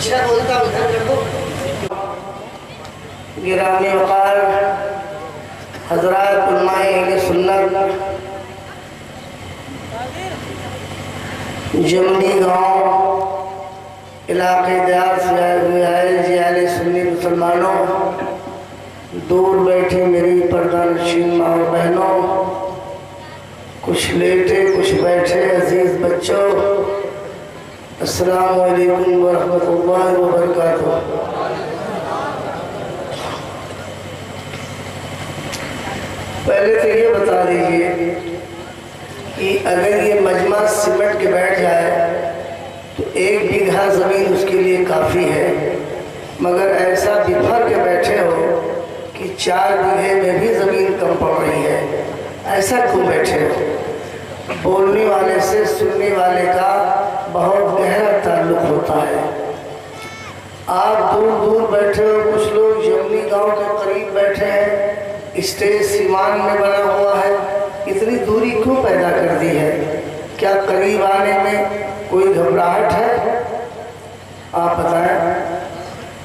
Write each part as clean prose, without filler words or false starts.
अच्छा बोलता उधर कर दो। गिरामी वक़ार हज़रात उलमाए अहले सुन्नत जमनी गाँव इलाके दयार से आए हुए अहले सुन्नी मुसलमानों, दूर बैठे मेरी पर्दानशीन माँ और बहनों, कुछ लेटे कुछ बैठे अजीज़ बच्चों, अस्सलामु अलैकुम व रहमतुल्लाहि व बरकातुहू। पहले तो ये बता दीजिए कि अगर ये मजमा सिमट के बैठ जाए तो 1 बीघा ज़मीन उसके लिए काफ़ी है, मगर ऐसा बिफर के बैठे हो कि 4 बीघे में भी ज़मीन कम पड़ रही है, ऐसा क्यों बैठे हो? बोलने वाले से सुनने वाले का बहुत गहरा ताल्लुक़ होता है। आप दूर दूर बैठे हो, कुछ लोग जमनी गांव के करीब बैठे हैं, स्टेज सीमान में बना हुआ है, इतनी दूरी क्यों पैदा कर दी है? क्या करीब आने में कोई घबराहट है? आप बताएं।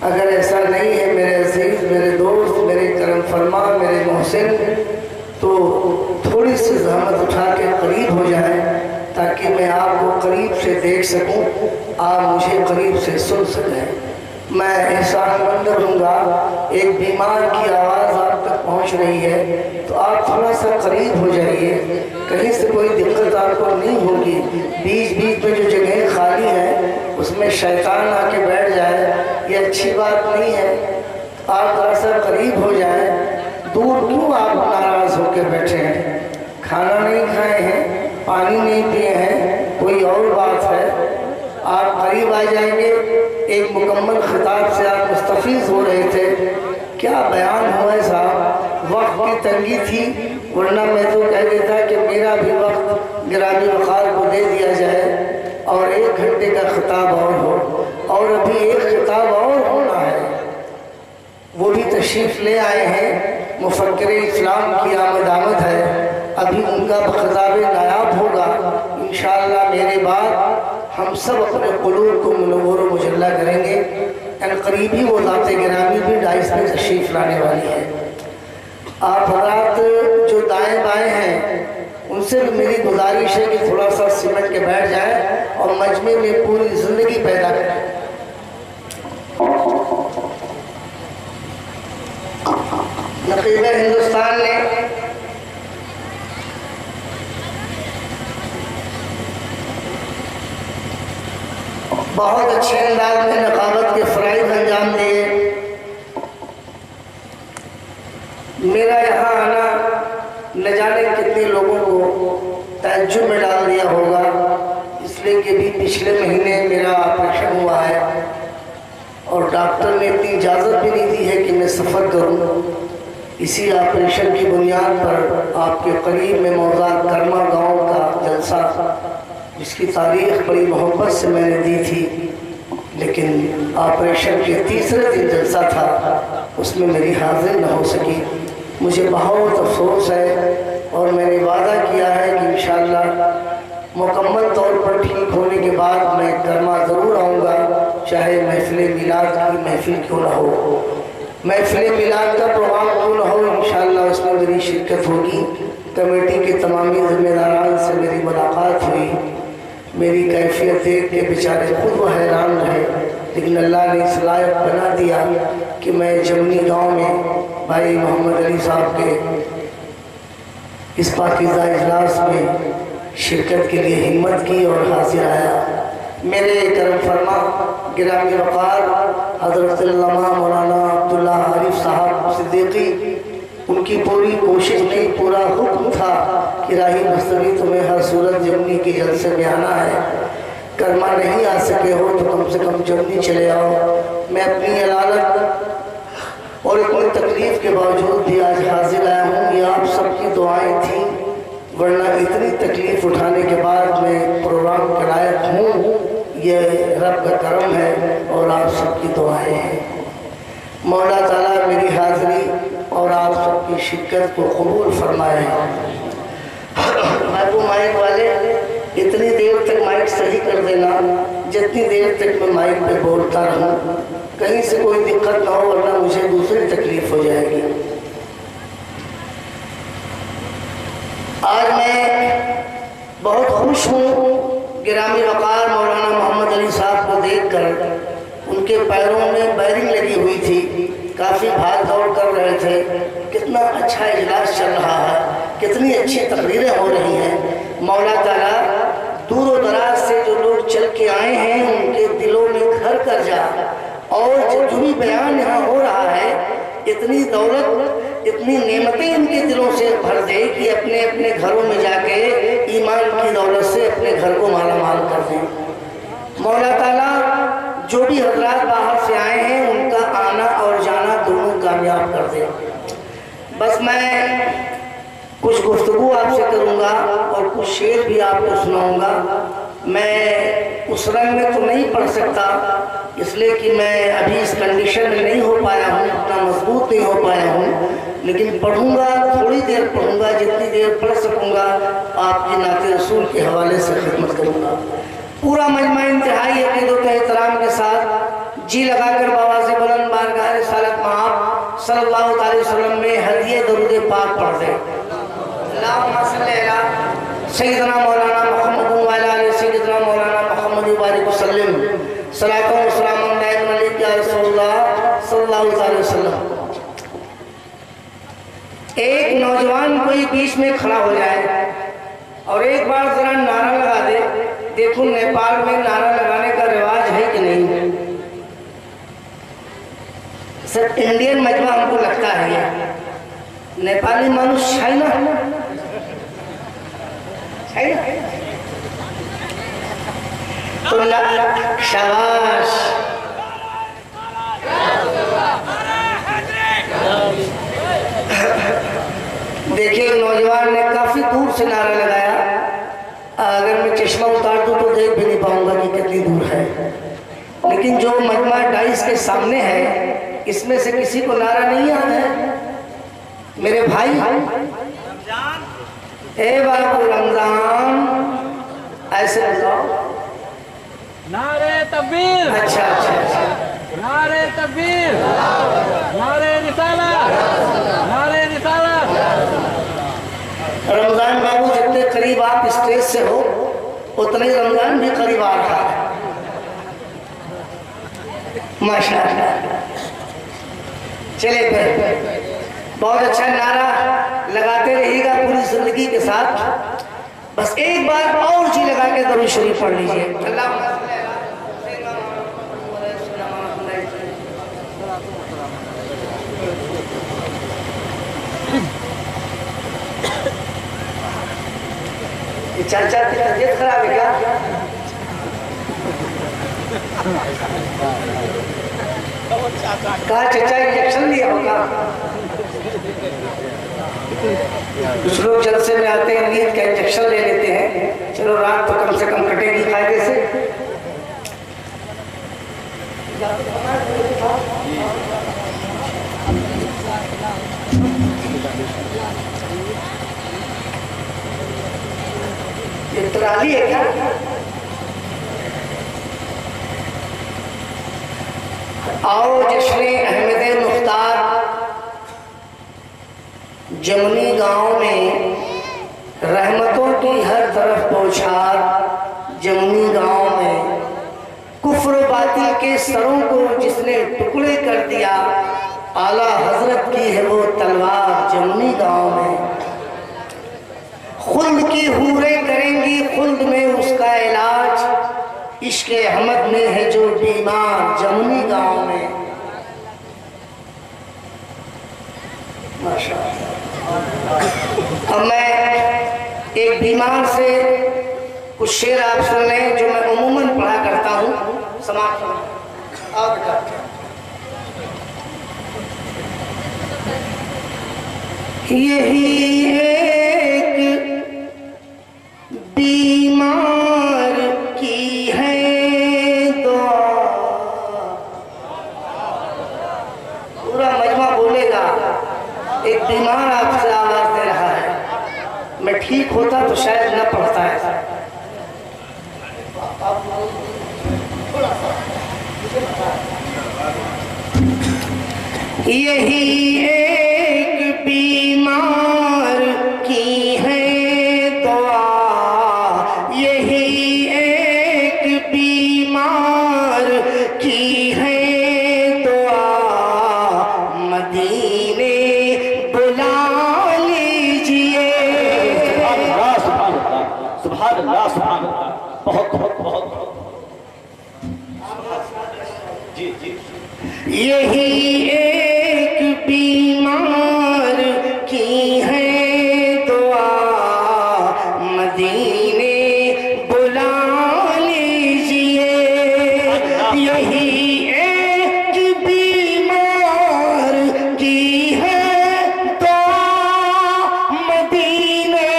अगर ऐसा नहीं है मेरे अजीज़, मेरे दोस्त, मेरे करम फरमा, मेरे मोहसिन, तो थोड़ी सी जहमत उठा के करीब हो जाए ताकि मैं आपको करीब से देख सकूं, आप मुझे करीब से सुन सकें। मैं एहसानमंद रहूँगा। एक बीमार की आवाज़ आप तक पहुँच रही है तो आप थोड़ा सा करीब हो जाइए, कहीं से कोई दिक्कत आपको नहीं होगी। बीच बीच में जो जगह खाली है उसमें शैतान आके बैठ जाए, ये अच्छी बात नहीं है। आप थोड़ा सा करीब हो जाए। दूर क्यों आप नाराज़ होकर बैठे हैं? खाना नहीं खाए हैं, पानी नहीं पिए हैं, कोई और बात है। आप करीब आ जाएंगे। एक मुकम्मल खिताब से आप मुस्तफ़ीज़ हो रहे थे, क्या बयान हुआ है साहब? वक्त की तंगी थी, वरना मैं तो कह देता कि मेरा भी वक्त गिरामी वक़ार को दे दिया जाए और 1 घंटे का खिताब और हो, और अभी एक खिताब और होना है। वो भी तशरीफ़ ले आए हैं, मुफ़क्किर इस्लाम की आमद है, अभी उनका खिताब नायाब होगा इंशाअल्लाह। मेरे बाद हम सब अपने क़ुलूब को मुनव्वर मुजल्ला करेंगे। करीबी वो ज़ात गिरामी भी डाइस में तशरीफ़ लाने वाली है। आप हज़रात जो दाएँ बाएँ हैं उनसे भी मेरी गुजारिश है कि थोड़ा सा सिमट के बैठ जाए और मजमे में पूरी ज़िंदगी पैदा करें। नक़ीब हिंदुस्तान ने बहुत अच्छे अंदाज में नक़ाबत के फ़राइज़ अंजाम दिए। मेरा यहाँ आना न जाने कितने लोगों को तअज्जुब में डाल दिया होगा, इसलिए कि भी पिछले महीने मेरा ऑपरेशन हुआ है और डॉक्टर ने इतनी इजाज़त भी नहीं दी है कि मैं सफ़र करूँ। इसी ऑपरेशन की बुनियाद पर आपके करीब में मौजूद कर्मा गाँव का जलसा, जिसकी तारीख़ बड़ी मोहब्बत से मैंने दी थी, लेकिन ऑपरेशन के तीसरे दिन जलसा था, उसमें मेरी हाज़िर न हो सकी। मुझे बहुत अफसोस है और मैंने वादा किया है कि इंशाअल्लाह मुकम्मल तौर पर ठीक होने के बाद मैं कर्मा ज़रूर आऊँगा, चाहे महफ़िल मिलाद की महफ़िल क्यों ना हो, महफ़िल मिलाद का प्रोग्राम क्यों न हो, इंशाअल्लाह उसमें मेरी शिरकत होगी। कमेटी के तमामी ज़िम्मेदारान से मेरी मुलाकात हुई। मेरी कैफियत देख के बेचारे खुद वो हैरान रहे, लेकिन अल्लाह ने इस लायक बना दिया कि मैं जमनी गांव में भाई मोहम्मद अली साहब के इस पाकीज़ा इजलास में शिरकत के लिए हिम्मत की और हाजिर आया। मेरे करम फरमा गिरामी वक़ार हज़रत अल्लामा मौलाना अब्दुल्ला आरिफ साहब सिद्दीकी, उनकी पूरी कोशिश नहीं, पूरा हुक्म था कि राही मस्तवी तुम्हें हर सूरत जमनी के जलसे में आना है। कर्मा नहीं आ सके हो तो कम से कम जमनी चले आओ। मैं अपनी अलालत और इतनी तकलीफ़ के बावजूद भी आज हाजिर आया हूँ। ये आप सबकी दुआएं थी, वरना इतनी तकलीफ़ उठाने के बाद मैं प्रोग्राम के लायक हूँ, ये रब का करम है और आप सबकी दुआएं हैं। मौला ताला मेरी हाज़िरी और आप सबकी शिरकत को कबूल फरमाए। माइक वाले इतनी देर तक माइक सही कर देना, जितनी देर तक मैं माइक पे बोलता रहूं कहीं से कोई दिक्कत ना हो, वरना मुझे दूसरी तकलीफ हो जाएगी। आज मैं बहुत खुश हूँ गिरामी वक़ार मौलाना मोहम्मद अली साहब को देखकर। उनके पैरों में बैरिंग लगी हुई थी, काफ़ी भाग दौड़ कर रहे थे। कितना अच्छा इजलास चल रहा है, कितनी अच्छी तकरीरें हो रही हैं। मौला ताला दूर दराज से जो लोग चल के आए हैं उनके दिलों में घर कर जा, और जो भी बयान यहाँ हो रहा है इतनी दौलत, इतनी नेमतें इनके दिलों से भर दे कि अपने अपने घरों में जाके ईमान की दौलत से अपने घर को माला माल कर दें। मौला ताला जो भी हजरात बाहर से आए हैं उनका आना और जाना दोनों कामयाब कर दे। बस मैं कुछ गुफ्तगू आपसे करूँगा और कुछ शेर भी आपको सुनाऊँगा। मैं उस रंग में तो नहीं पढ़ सकता, इसलिए कि मैं अभी इस कंडीशन में नहीं हो पाया हूँ, उतना मजबूत नहीं हो पाया हूँ, लेकिन पढ़ूँगा, थोड़ी देर पढ़ूँगा, जितनी देर पढ़ सकूँगा आपकी नाते रसूल के हवाले से खिदमत करूँगा। पूरा मजमा इंतहाई अक़ीदत व एहतराम के साथ जी लगाकर बाबा से बुलंद बारगाह रिसालत मआब सल्लल्लाहु अलैहि वसल्लम में हदिये दरूद पाक पढ़ दे। अल्लाहुम्मा सल्ली अला सय्यिदना मौलाना मुहम्मद व अला आलि सय्यिदना मौलाना मुहम्मद बारिक वसल्लम सलातो व सलामुन अलैका या रसूलल्लाह सल्लल्लाहु अलैहि वसल्लम। एक नौजवान कोई बीच में खड़ा हो जाए और एक बार जरा नारा लगा दे। देखो नेपाल में नारा लगाने का रिवाज है कि नहीं? सिर्फ इंडियन मजमा हमको लगता है, नेपाली मानुष है ना, तो शाबाश। देखिए नौजवान ने काफी दूर से नारा लगाया। अगर मैं चश्मा उतार दूं तो देख भी नहीं पाऊंगा कि कितनी दूर है, लेकिन जो मजमा डाइस के सामने है इसमें से किसी को नारा नहीं याद है? मेरे भाई ए बाबू रमजान ऐसे बताओ। नारे तकबीर। अच्छा अच्छा अच्छा, नारे तकबीर, नारे रिसाला, नारे रिसाला। रमजान बाबू जितने करीब आप स्टेज से हो उतने ही रमजान भी करीब आ रहा है, माशाअल्लाह। चले फिर बहुत अच्छा नारा लगाते रहिएगा पूरी जिंदगी के साथ। बस एक बार और जी लगा के दरूद शरीफ पढ़ लीजिए। अल्लाह चाचा की तबीयत खराब है क्या? कहा चाचा इंजेक्शन लिया होगा? कुछ लोग जलसे में आते हैं, नींद का इंजेक्शन ले लेते हैं। चलो रात तो कम से कम कटेगी फायदे से। ये ट्राली है क्या? आओ जश्न अहमद मुख्तार जमुनी गांव में रहमतों की हर तरफ पहुंचार। जमुनी गांव में कुफ्र बातिल के सरों को जिसने टुकड़े कर दिया, आला हजरत की है वो तलवार। जमुनी गांव में खुल्द की हूरें करेंगी खुल्द में उसका इलाज, इश्क अहमद में है जो बीमार। जमुनी गांव में माशाअल्लाह। अब मैं एक बीमार से कुछ शेर आप सुन लें जो मैं उम्मूमन पढ़ा करता हूँ। समाप्त आओ बेटा। यही एक बीमार की है दुआ। पूरा मजमा बोलेगा। एक बीमार आपसे आवाज दे रहा है, मैं ठीक होता तो शायद न पढ़ता है। यही एक बीमार की है दुआ, यही एक बीमार की है दुआ, मदीने बुला लीजिए। सुभान अल्लाह, सुभान अल्लाह। बहुत बहुत बहुत जी जी। यही एक बीमार की है दुआ, मदीने बुला लीजिए। यही एक बीमार की है दुआ, मदीने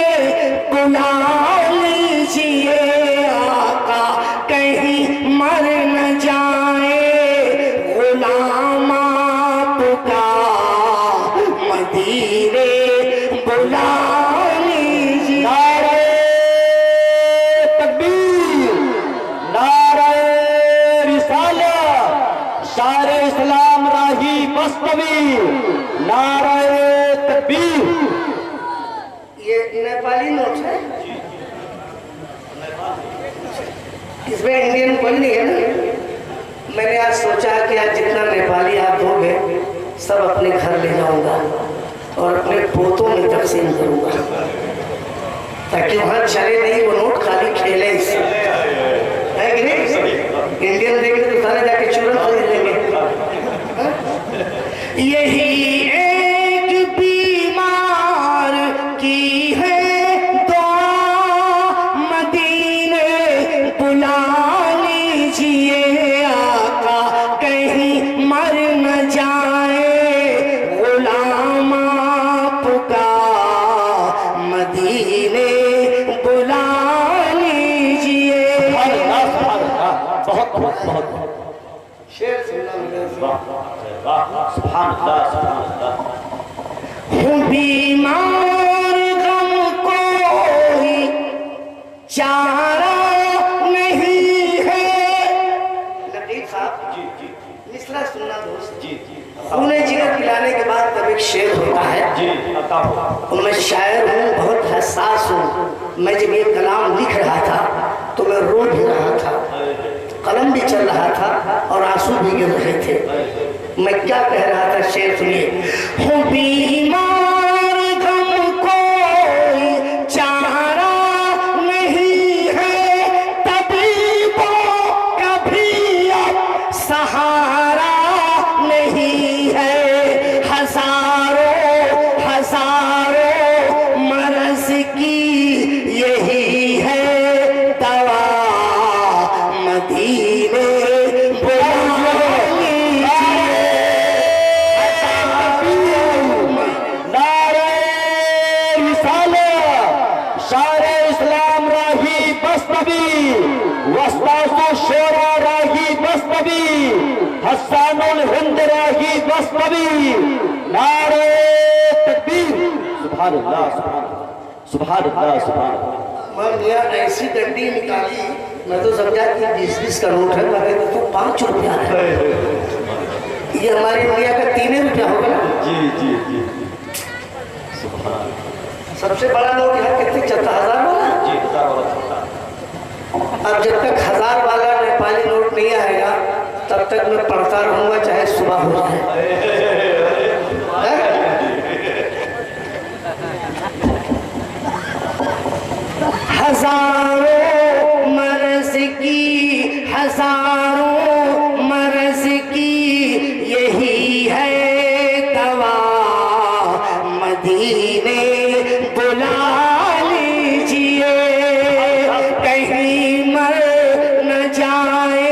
बुला लीजिए। आका कहीं मर न जाए गुलाम आपका, मदीने बुला लीजिए। नारे तकबीर, नारे रिसाला, शारे इस्लाम राही बस्तवी, नारे तकबीर। ये नेपाली नोट है, इसमें इंडियन कोई नहीं है ना। मैंने आज सोचा कि आज जितना नेपाली आप दोगे सब अपने घर ले जाऊंगा और अपने पोतों में तकसीम करूंगा, ताकि वहां चले नहीं वो नोट, खाली खेले इससे, है कि नहीं? इंडियन देंगे तो सारे जाके चूरन खरीद लेंगे। हाँ? यही एक बीमार की है दुआ, मदीने बुला लीजिए। आका कहीं मर न जाए गुलाम आपका, मदीने बुला लीजिए। बहुत बहुत बहुत शेर सुनना मिले। सुभान अल्लाह, सुभान अल्लाह। हूँ बीमार गम कोई चारा नहीं है। लतीफ साहब जी जी मिसरा सुनना दोस्त। जी जी खूने जिगर पिलाने के बाद तब एक शेर होता है। जी अता मैं शायर हूँ, बहुत हसास हूँ। मैं जब ये कलाम लिख रहा था तो मैं रो भी रहा था, कलम भी चल रहा था और आंसू भी गिर रहे थे। मैं क्या कह रहा था, शेर सुनिए। हूँ बीमार गम कोई चारा नहीं है, तबीबों का भी अब सहारा नहीं है। हजारों हजारों मरज की यही है दवा, मदीने बुला लीजिए। नारे रिसाला, शारे इस्लाम राही बस्तवी, वस्तासु शोरा राही बस्तवी, हस्सानुल हिंद राही बस्तवी, नारे तकबीर। सुभान अल्लाह, सुभान अल्लाह, सुभान अल्लाह, सुभान अल्लाह। मैंने ऐसी डंडी निकाली, मैं तो समझा कि 20-20 का नोट है, मगर तो 5 रुपया है। ये हमारे इंडिया का 3 रुपया होगा ना। जी जी जी सबसे बड़ा नोट है कितने, 1000 वाला। जी बता। अब जब तक 1000 वाला नेपाली नोट नहीं आएगा तब तक मैं पढ़ता रहूंगा, चाहे सुबह हो जाए। हजारों मरज की, हजारों मरज की यही है दवा, मदीने बुला लीजिए। कहीं मर न जाए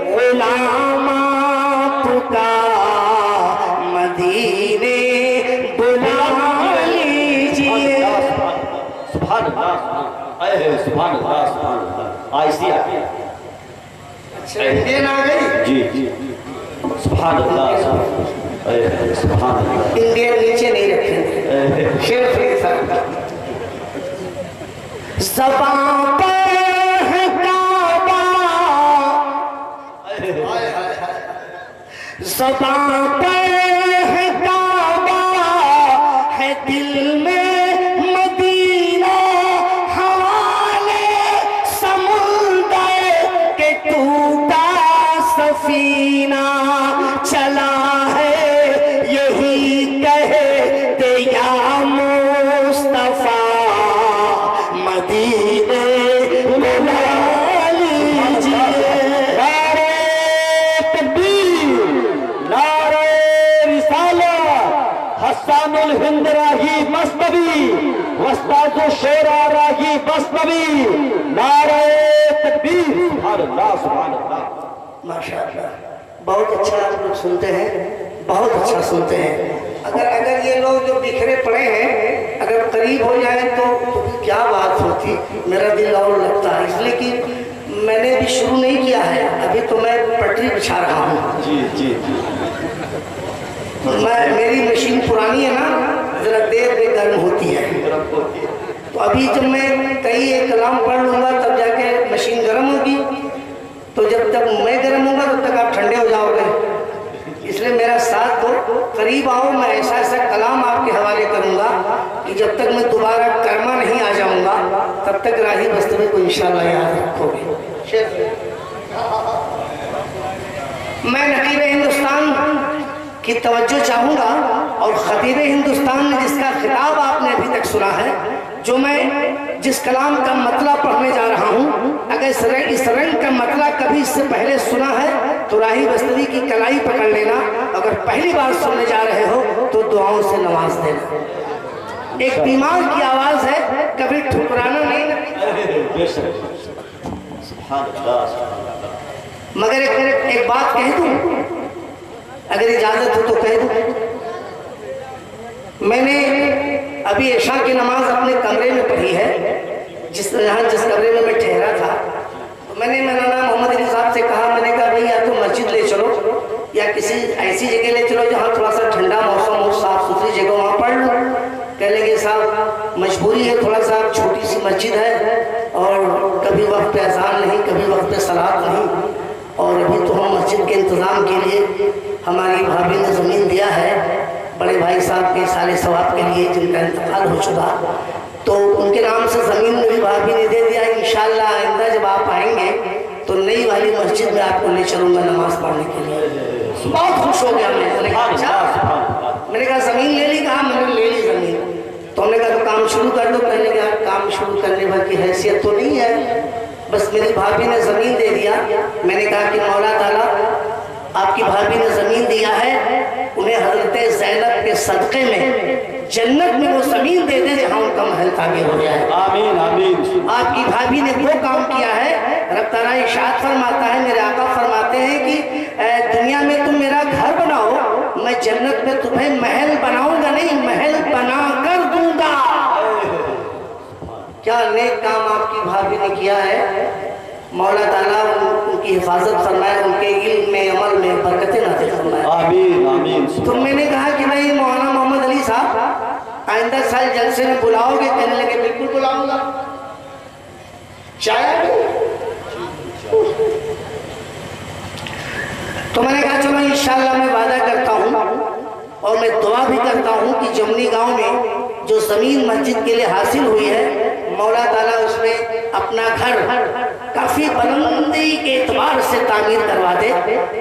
गुलाम आपका, मदीने बुला लीजिए। सुभान अल्लाह, सुभान अल्लाह, सुभान अल्लाह। ऐसी आ गई। अच्छा इंडियन आ गई। जी जी सुभान अल्लाह, सुभान अल्लाह। इंडियन नीचे नहीं रखेंगे। शेर के साथ ज़बां पर है काबा, ज़बां पर दिल में मदीना हवाले समुंदर के टूटा सफीना चला है यही कहते या मुस्तफा मदीने में ला लीजिए। नारे तकबीर, नारे रिसालत, हसानुल हिंद राही मस्तवी, वस्तादु शेरा राही मस्तवी, नारे तकबीर। सुभान अल्लाह, सुभान अल्लाह। माशाअल्लाह, बहुत अच्छा आप लोग सुनते हैं, बहुत अच्छा सुनते हैं। अगर ये लोग जो बिखरे पड़े हैं अगर करीब हो जाए तो क्या बात होती, मेरा दिल और लगता है। इसलिए कि मैंने भी शुरू नहीं किया है, अभी तो मैं पटरी बिछा रहा हूँ। जी जी जी। मेरी मशीन पुरानी है ना, जरा देर में गर्म होती है। तो अभी जब मैं कई एक कलाम पढ़ लूँगा तब जाके मशीन गर्म होगी, तो जब तक मैं गर्म होगा तब तक आप ठंडे हो जाओगे। इसलिए मेरा साथ दो, करीब आओ, मैं ऐसा ऐसा कलाम आपके हवाले करूँगा कि जब तक मैं दोबारा कर्मा नहीं आ जाऊँगा तब तक राही बस्तवी को इंशाल्लाह याद रखोगे। मैं नकीब हिंदुस्तान की तवज्जो चाहूँगा और खतीब हिंदुस्तान ने जिसका खिताब आपने अभी तक सुना है, जो मैं जिस कलाम का मतलब पढ़ने जा रहा हूँ, अगर इस रंग का मतलब कभी इससे पहले सुना है तो राही बस्तवी की कलाई पकड़ लेना, अगर पहली बार सुनने जा रहे हो तो दुआओं से नवाज देना। एक बीमार की आवाज़ है, कभी ठुकराना नहीं। मगर एक बात कह दूँ, अगर इजाज़त हो तो कह दूँ। मैंने अभी इशा की नमाज अपने कमरे में पढ़ी है, जिस कमरे में मैं ठहरा था। तो मैंने मौलाना मोहम्मद अली साहब से कहा, मैंने कहा भाई या तो मस्जिद ले चलो या किसी ऐसी जगह ले चलो जहाँ थोड़ा सा ठंडा मौसम हो, साफ़ सुथरी जगह, वहाँ पढ़ लो। कह लगे साहब मजबूरी है, थोड़ा सा छोटी सी मस्जिद है और कभी वक्त पे अज़ान नहीं, कभी वक्त पे सलात नहीं, और अभी तो हम मस्जिद के इंतज़ाम के लिए हमारी भाभी ने ज़मीन दिया है बड़े भाई साहब के साले सवाब के लिए, जिनका इंतकाल हो चुका, तो उनके नाम से ज़मीन मेरी भाभी ने दे दिया। इंशाअल्लाह आइंदा जब आप आएंगे तो नई वाली मस्जिद में आपको ले चलूँगा नमाज पढ़ने के लिए। बहुत खुश हो गया मैंने कहा अच्छा, मैंने कहा ज़मीन ले ली, कहा मैंने ले ली ज़मीन। तो हमने कहा तो काम शुरू कर दो। कहने लगे यार काम शुरू करने भर की हैसियत तो नहीं है, बस मेरी भाभी ने ज़मीन दे दिया। मैंने कहा कि मौला ताला आपकी भाभी ने ज़मीन दिया है, उन्हें हज़रत ज़ैनब के सदक़े में जन्नत में वो ज़मीन दे दे जहाँ उनका महल ताबीर हो जाए। आमीन आमीन। आपकी भाभी ने वो काम किया है, रब ताला इरशाद फरमाता है, मेरे आका फरमाते हैं कि दुनिया में तुम मेरा घर बनाओ, मैं जन्नत में तुम्हें महल बनाऊंगा नहीं, महल बना कर दूंगा। क्या नेक काम आपकी भाभी ने किया है। मौला ताला उनकी हिफाजत फरमाए, उनके इल्म में अमल में बरकतें नाज़िल फरमाए। आमीन आमीन। तो मैंने कहा कि भाई मौलाना मोहम्मद अली साहब आइंदा साल जलसे में बुलाओगे? कहने लगे बिल्कुल बुलाऊंगा। चाय तो मैंने कहा चलो इंशाअल्लाह मैं वादा करता हूँ और मैं दुआ भी करता हूँ कि जमनी गांव में जो ज़मीन मस्जिद के लिए हासिल हुई है, मौला ताला उसमें अपना घर काफ़ी बुलंदी के एतबार से तामीर करवा दे,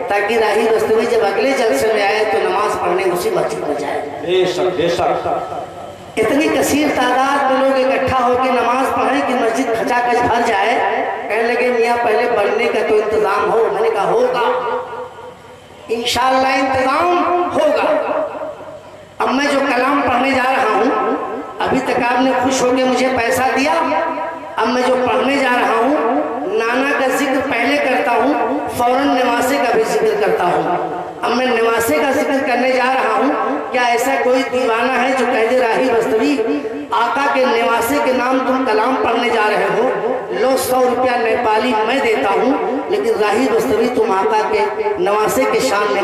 ताकि राही बस्तवी जब अगले जलसे में आए तो नमाज पढ़ने उसी मस्जिद में जाए। बेशक बेशक। इतनी कसीर तादाद में लोग इकट्ठा होकर नमाज पढ़े कि मस्जिद खचाखच भर जाए। कहने लगे मियाँ पहले बढ़ने का तो इंतज़ाम हो। मैंने कहा होगा, इंशाअल्लाह इंतज़ाम होगा। अब मैं जो कलाम पढ़ने जा रहा हूँ, अभी तक आपने खुश होकर मुझे पैसा दिया, अब मैं जो पढ़ने जा रहा हूँ नाना का जिक्र पहले करता हूँ, फौरन नवासे का भी जिक्र करता हूँ। अब मैं नवासे का जिक्र करने जा रहा हूँ। क्या ऐसा कोई दीवाना है जो कह दे राही बस्तवी आका के नवासे के नाम तुम कलाम पढ़ने जा रहे हो, लो 100 रुपया नेपाली मैं देता हूँ, लेकिन राही बस्तवी तुम आका के नवासे के शान में